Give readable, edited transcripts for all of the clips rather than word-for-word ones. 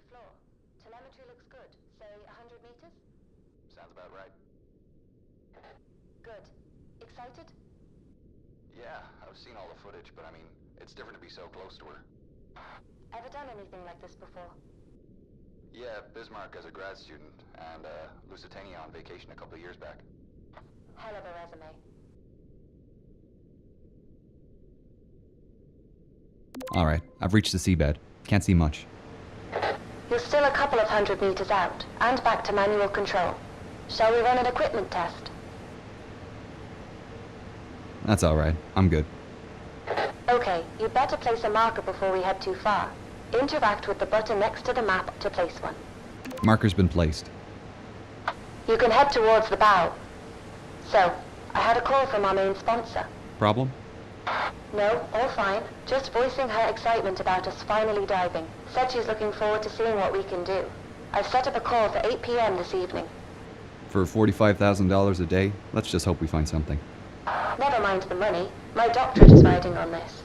floor. Telemetry looks good. Say 100 meters? Sounds about right. Good. Excited? Yeah, I've seen all the footage, but I mean, it's different to be so close to her. Ever done anything like this before? Yeah, Bismarck as a grad student, and Lusitania on vacation a couple of years back. Hell of a resume. Alright, I've reached the seabed. Can't see much. You're still a couple of 100 meters out, and back to manual control. Shall we run an equipment test? That's alright. I'm good. Okay, you'd better place a marker before we head too far. Interact with the button next to the map to place one. Marker's been placed. You can head towards the bow. So, I had a call from our main sponsor. Problem? No, all fine. Just voicing her excitement about us finally diving. Said she's looking forward to seeing what we can do. I've set up a call for 8 p.m. this evening. For $45,000 a day, let's just hope we find something. Never mind the money. My doctorate is riding on this.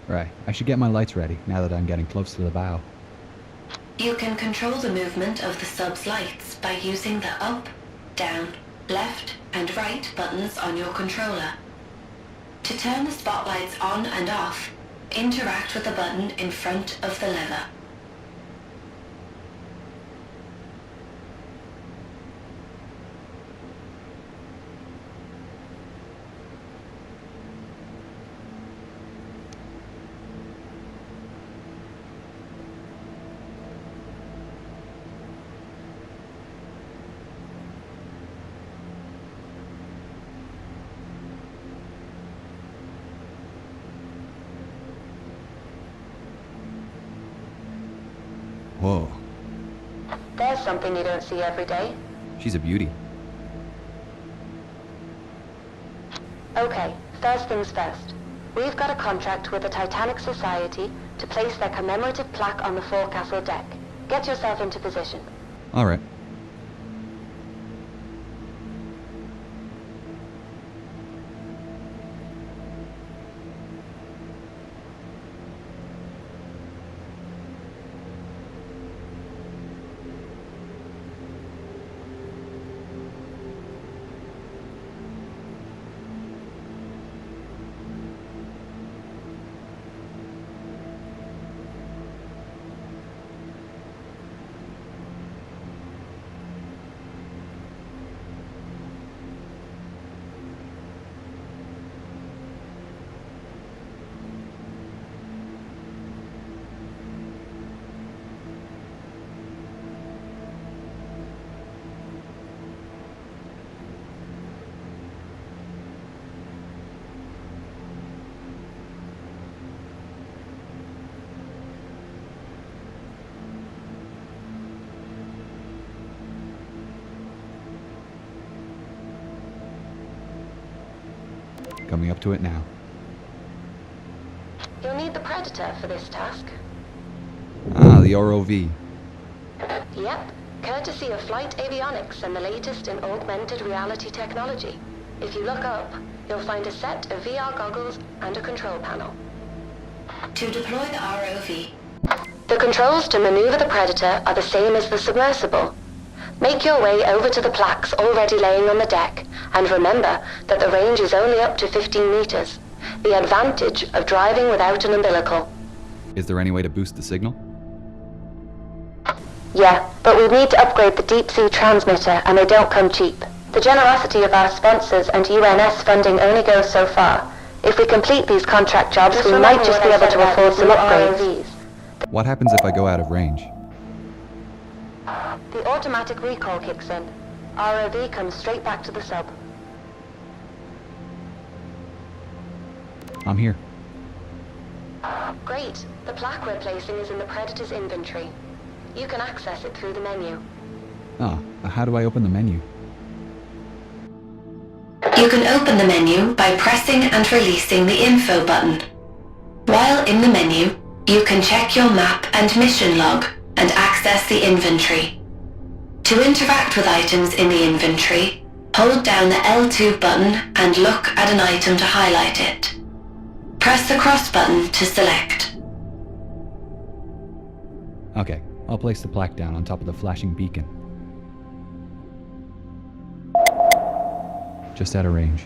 Right, I should get my lights ready now that I'm getting close to the bow. You can control the movement of the sub's lights by using the up, down, left, and right buttons on your controller. To turn the spotlights on and off, interact with the button in front of the lever. Whoa, There's something you don't see every day. she's a beauty. Okay, first things first. We've got a contract with the Titanic Society to place their commemorative plaque on the forecastle deck. Get yourself into position. Alright. Coming up to it now. You'll need the Predator for this task. Ah, the ROV. Yep, courtesy of Flight Avionics and the latest in augmented reality technology. If you look up, you'll find a set of VR goggles and a control panel. To deploy the ROV, The controls to maneuver the Predator are the same as the submersible. Make your way over to the plaques already laying on the deck, and remember that the range is only up to 15 meters. The advantage of driving without an umbilical. Is there any way to boost the signal? Yeah, but we need to upgrade the deep-sea transmitter, and they don't come cheap. The generosity of our sponsors and UNS funding only goes so far. If we complete these contract jobs, we might just be able to afford some upgrades. What happens if I go out of range? The automatic recall kicks in. ROV comes straight back to the sub. I'm here. Great. The plaque we're placing is in the Predator's inventory. You can access it through the menu. Ah, how do I open the menu? You can open the menu by pressing and releasing the info button. While in the menu, you can check your map and mission log and access the inventory. To interact with items in the inventory, hold down the L2 button and look at an item to highlight it. Press the cross button to select. Okay, I'll place the plaque down on top of the flashing beacon. Just out of range.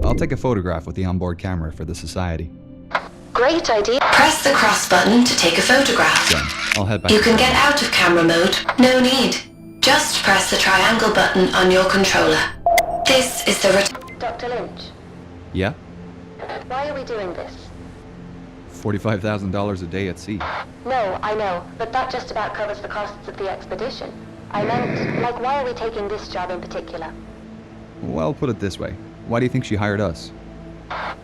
I'll take a photograph with the onboard camera for the Society. Great idea. Press the cross button to take a photograph. Done. I'll head back You to can camera. get out of camera mode. No need. Just press the triangle button on your controller. This is the Dr. Lynch, Yeah? why are we doing this? $45,000 a day at sea. No, I know, but that just about covers the costs of the expedition. I meant, like, why are we taking this job in particular? Well, put it this way. Why do you think she hired us?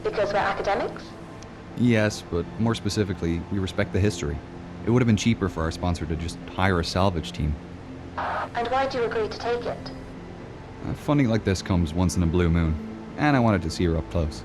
Because we're academics? Yes, but more specifically, we respect the history. It would have been cheaper for our sponsor to just hire a salvage team. And why'd you agree to take it? Funding like this comes once in a blue moon, and I wanted to see her up close.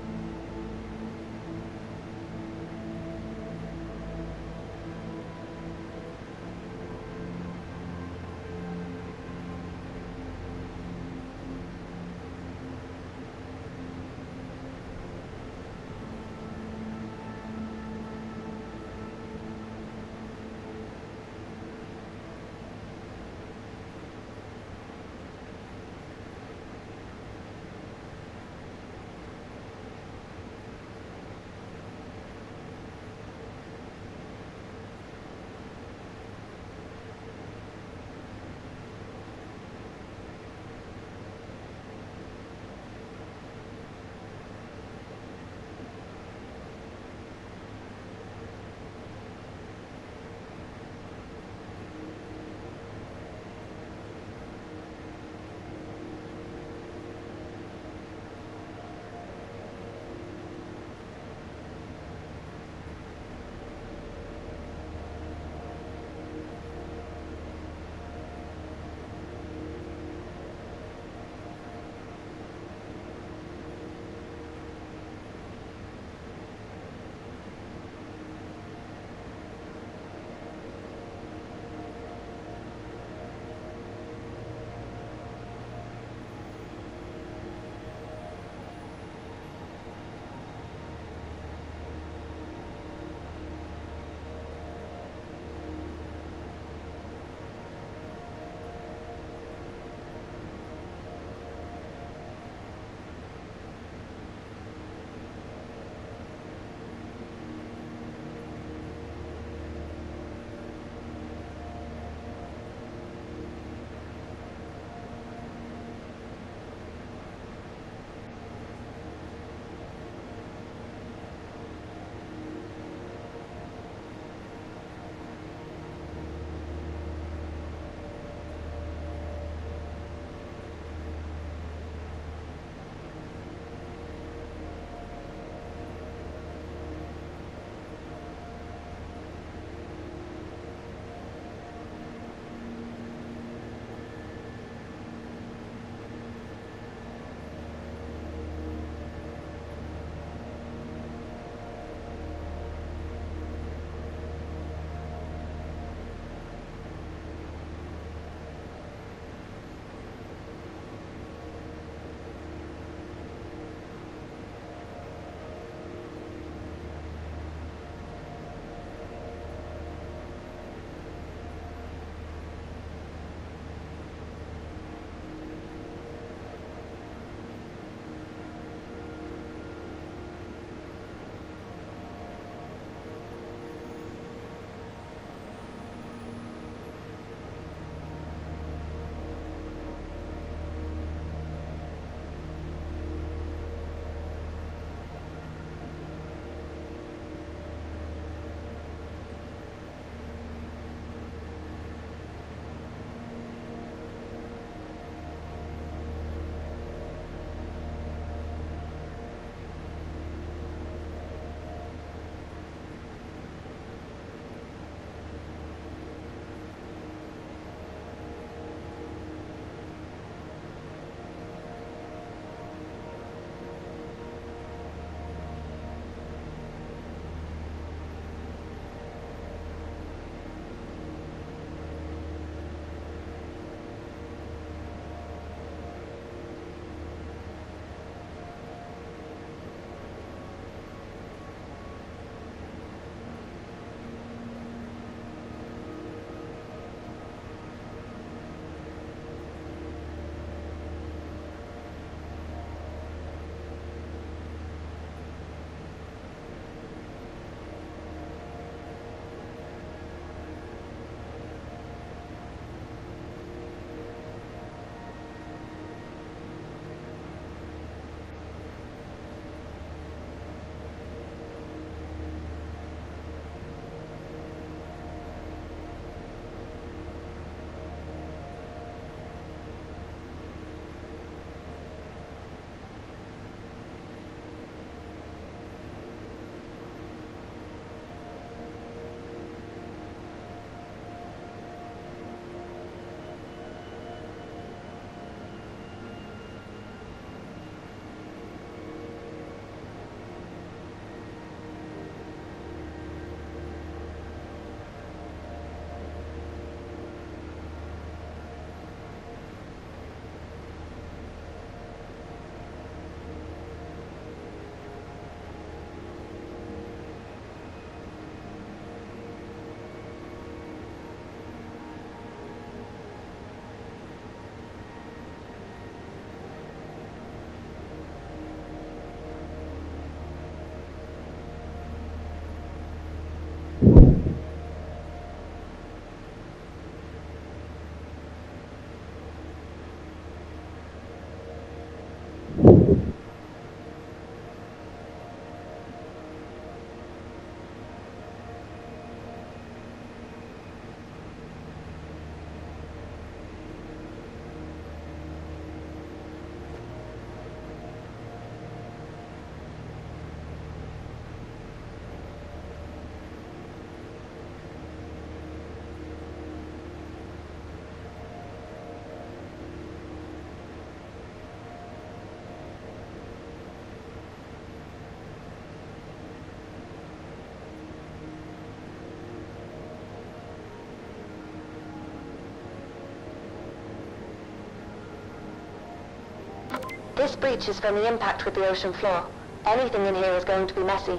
This breach is from the impact with the ocean floor. Anything in here is going to be messy.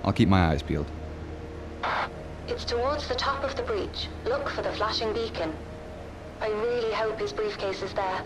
I'll keep my eyes peeled. It's towards the top of the breach. Look for the flashing beacon. I really hope his briefcase is there.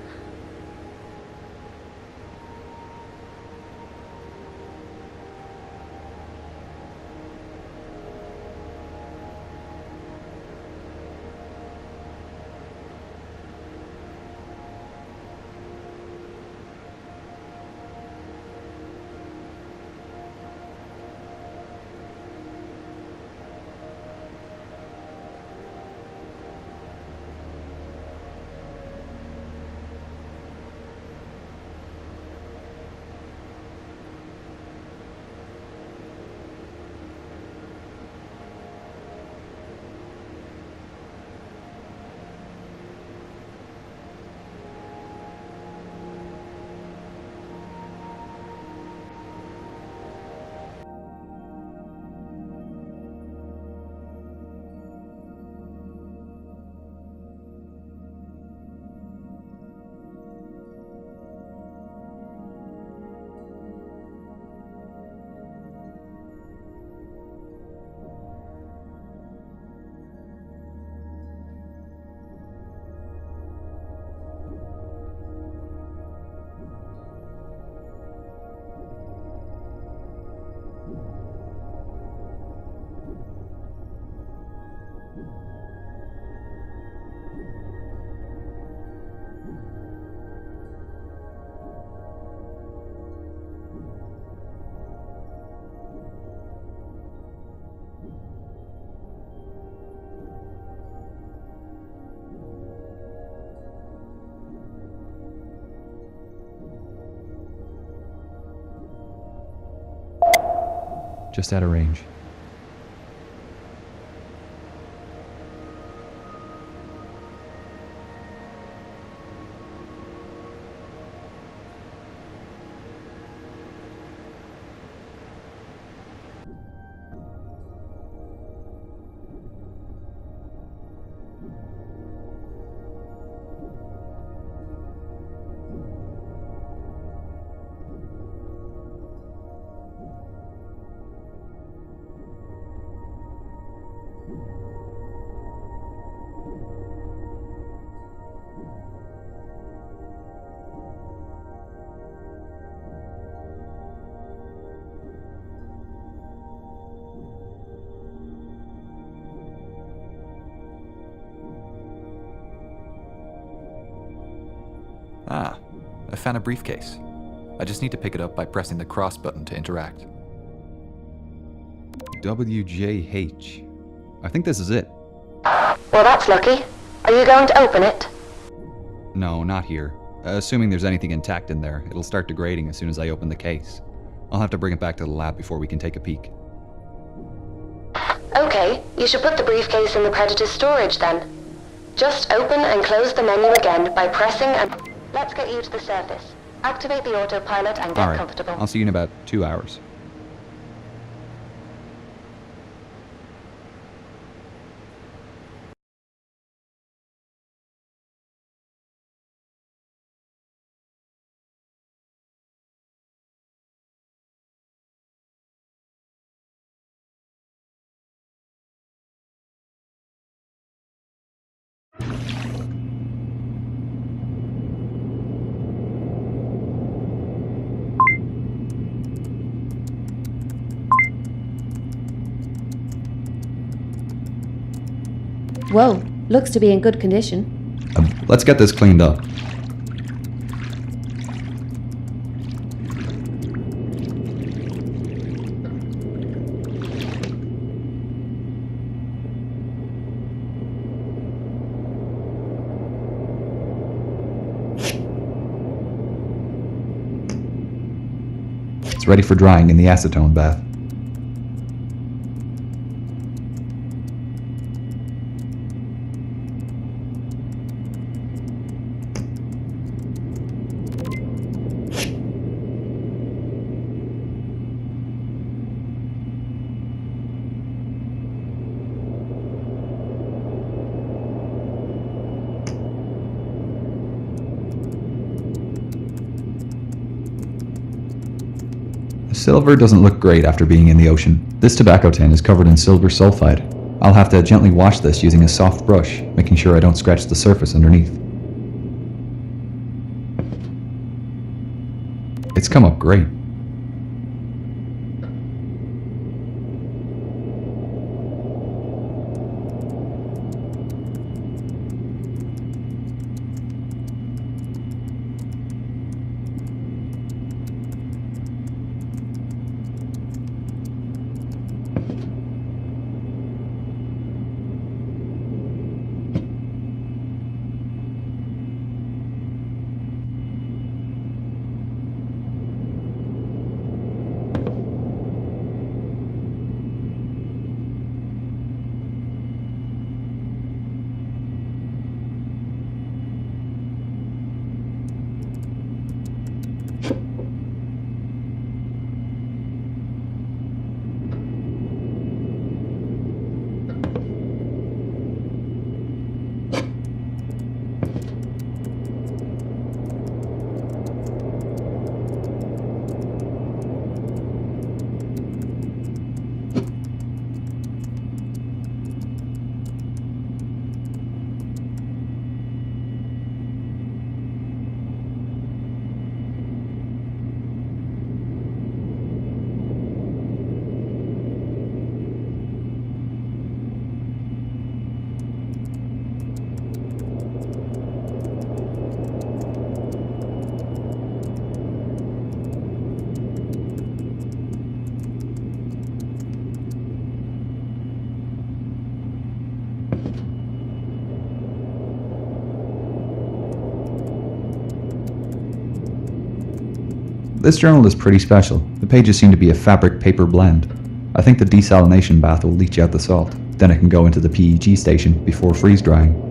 Just out of range. Ah, I found a briefcase. I just need to pick it up by pressing the cross button to interact. WJH. I think this is it. Well, that's lucky. Are you going to open it? No, not here. Assuming there's anything intact in there, it'll start degrading as soon as I open the case. I'll have to bring it back to the lab before we can take a peek. Okay, you should put the briefcase in the Predator's storage then. Just open and close the menu again by pressing and... Let's get you to the surface. Activate the autopilot and get Alright, comfortable. I'll see you in about 2 hours. Whoa, looks to be in good condition. Let's get this cleaned up. It's ready for drying in the acetone bath. Silver doesn't look great after being in the ocean. This tobacco tin is covered in silver sulfide. I'll have to gently wash this using a soft brush, making sure I don't scratch the surface underneath. It's come up great. This journal is pretty special. The pages seem to be a fabric-paper blend. I think the desalination bath will leach out the salt. Then it can go into the PEG station before freeze-drying.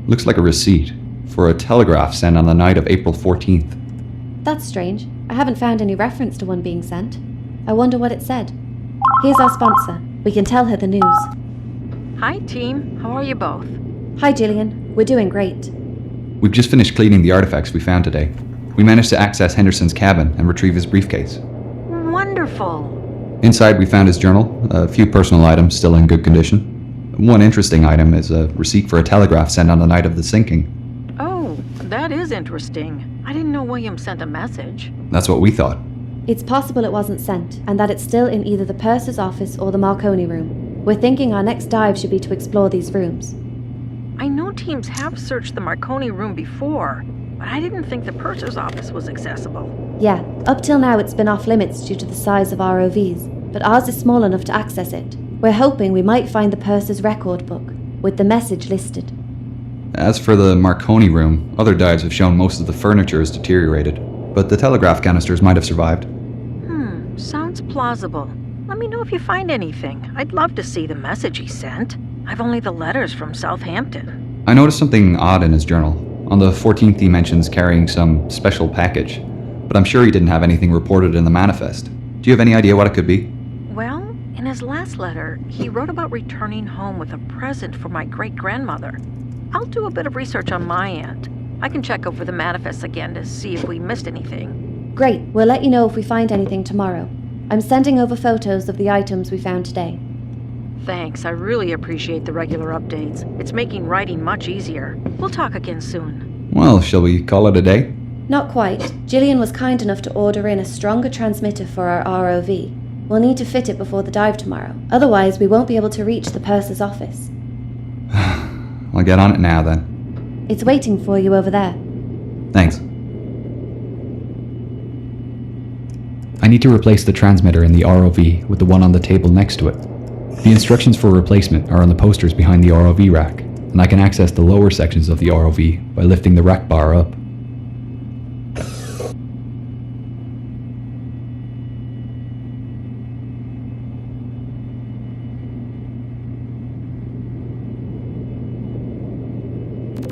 Looks like a receipt for a telegraph sent on the night of April 14th. That's strange. I haven't found any reference to one being sent. I wonder what it said. Here's our sponsor. We can tell her the news. Hi, team. How are you both? Hi, Gillian. We're doing great. We've just finished cleaning the artifacts we found today. We managed to access Henderson's cabin and retrieve his briefcase. Wonderful. Inside, we found his journal, a few personal items still in good condition. One interesting item is a receipt for a telegraph sent on the night of the sinking. Oh, that is interesting. I didn't know William sent a message. That's what we thought. It's possible it wasn't sent, and that it's still in either the purser's office or the Marconi room. We're thinking our next dive should be to explore these rooms. I know teams have searched the Marconi room before, but I didn't think the purser's office was accessible. Yeah, up till now it's been off limits due to the size of ROVs, but ours is small enough to access it. We're hoping we might find the purser's record book, with the message listed. As for the Marconi room, other dives have shown most of the furniture is deteriorated, but the telegraph canisters might have survived. Sounds plausible. Let me know if you find anything. I'd love to see the message he sent. I've only the letters from Southampton. I noticed something odd in his journal. On the 14th he mentions carrying some special package, but I'm sure he didn't have anything reported in the manifest. Do you have any idea what it could be? Well, in his last letter, he wrote about returning home with a present for my great-grandmother. I'll do a bit of research on my end. I can check over the manifest again to see if we missed anything. Great, we'll let you know if we find anything tomorrow. I'm sending over photos of the items we found today. Thanks, I really appreciate the regular updates. It's making writing much easier. We'll talk again soon. Well, shall we call it a day? Not quite. Gillian was kind enough to order in a stronger transmitter for our ROV. We'll need to fit it before the dive tomorrow. Otherwise, we won't be able to reach the purser's office. I'll get on it now then. It's waiting for you over there. Thanks. I need to replace the transmitter in the ROV with the one on the table next to it. The instructions for replacement are on the posters behind the ROV rack, and I can access the lower sections of the ROV by lifting the rack bar up.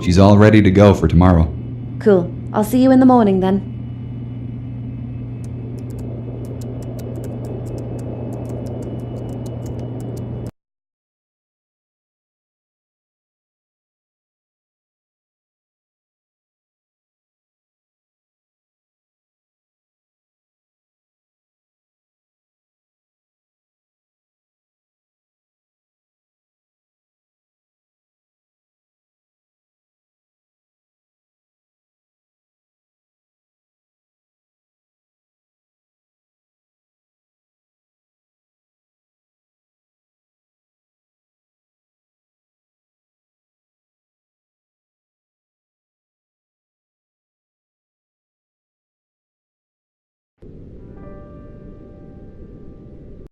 She's all ready to go for tomorrow. Cool. I'll see you in the morning then.